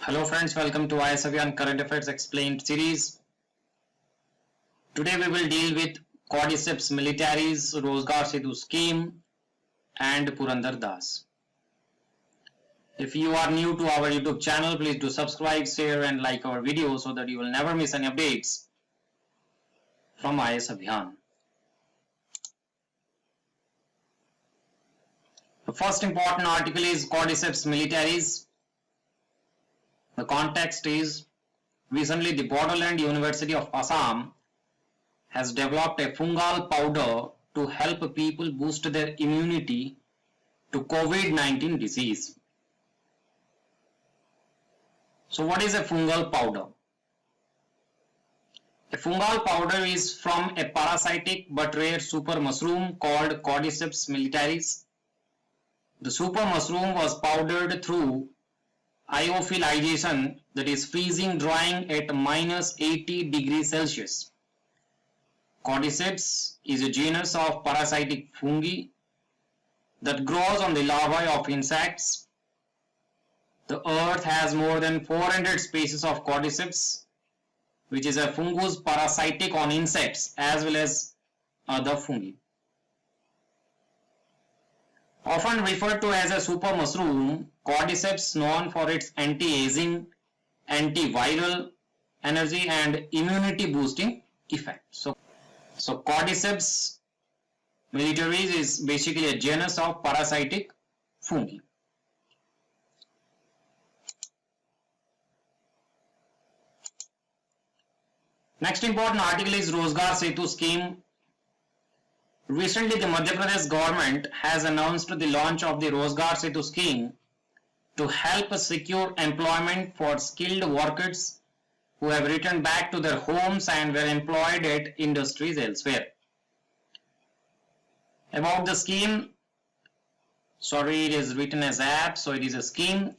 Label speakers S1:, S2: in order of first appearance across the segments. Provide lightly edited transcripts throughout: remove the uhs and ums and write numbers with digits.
S1: Hello friends, welcome to IS Abhiyan Current Affairs Explained series. Today we will deal with Cordyceps Militaris, Rozgar Setu scheme and Purandar Das. If you are new to our YouTube channel, please do subscribe, share and like our videos so that you will never miss any updates from IS Abhiyan. The first important article is Cordyceps Militaris. The context is recently the Borderland University of Assam has developed a fungal powder to help people boost their immunity to COVID-19 disease. So what is a fungal powder? A fungal powder is from a parasitic but rare super mushroom called Cordyceps militaris. The super mushroom was powdered through lyophilization, that is freezing drying at minus 80 degrees Celsius. Cordyceps is a genus of parasitic fungi that grows on the larvae of insects. The earth has more than 400 species of Cordyceps, which is a fungus parasitic on insects as well as other fungi. Often referred to as a super mushroom, Cordyceps known for its anti-aging, antiviral energy and immunity boosting effect. So Cordyceps militaris is basically a genus of parasitic fungi. Next important article is Rozgar Setu scheme. Recently, the Madhya Pradesh government has announced the launch of the Rozgar Setu scheme to help secure employment for skilled workers who have returned back to their homes and were employed at industries elsewhere. About the scheme, it is written as app, so it is a scheme.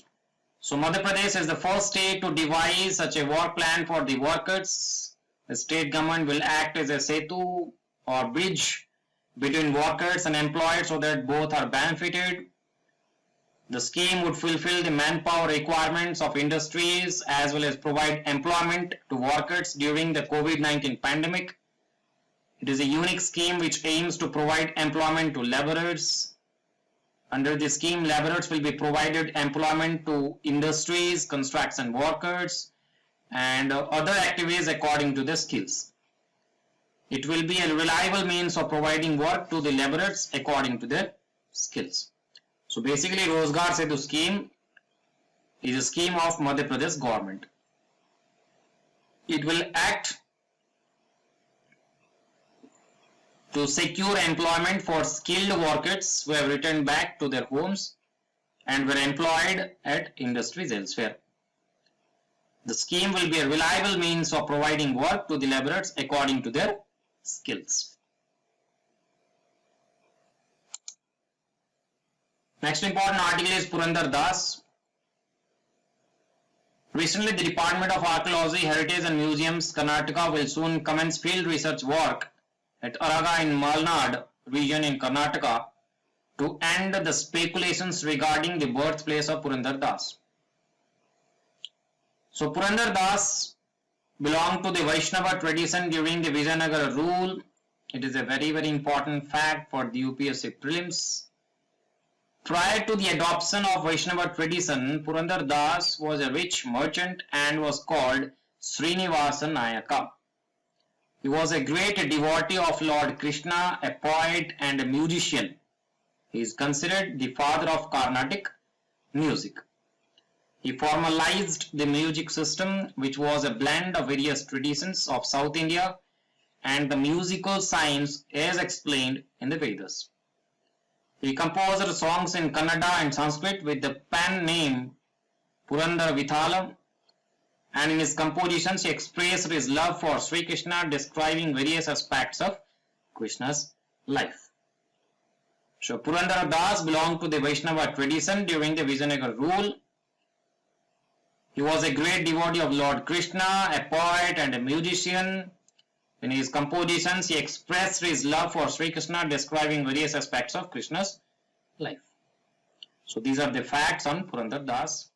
S1: So Madhya Pradesh is the first state to devise such a work plan for the workers. The state government will act as a setu or bridge between workers and employed so that both are benefited. The scheme would fulfill the manpower requirements of industries as well as provide employment to workers during the COVID-19 pandemic. It is a unique scheme which aims to provide employment to laborers. Under the scheme, laborers will be provided employment to industries, construction workers, and other activities according to their skills. It will be a reliable means of providing work to the laborers according to their skills. So basically, Rozgar Setu scheme is a scheme of Madhya Pradesh government. It will act to secure employment for skilled workers who have returned back to their homes and were employed at industries elsewhere. The scheme will be a reliable means of providing work to the laborers according to their skills. Next important article is Purandar Das. Recently, the Department of Archaeology, Heritage and Museums, Karnataka will soon commence field research work at Araga in Malnad region in Karnataka to end the speculations regarding the birthplace of Purandar Das. So Purandar Das belonged to the Vaishnava tradition during the Vijayanagara rule. It is a very important fact for the UPSC prelims. Prior to the adoption of Vaishnava tradition, Purandar Das was a rich merchant and was called Srinivasa Nayaka. He was a great devotee of Lord Krishna, a poet and a musician. He is considered the father of Carnatic music. He formalized the music system, which was a blend of various traditions of South India and the musical science as explained in the Vedas. He composed songs in Kannada and Sanskrit with the pen name Purandar Vithala, and in his compositions he expressed his love for Sri Krishna, describing various aspects of Krishna's life. So Purandar Das belonged to the Vaishnava tradition during the Vijayanagara rule. He was a great devotee of Lord Krishna, a poet and a musician. In his compositions, he expressed his love for Sri Krishna, describing various aspects of Krishna's life. So these are the facts on Purandar Das.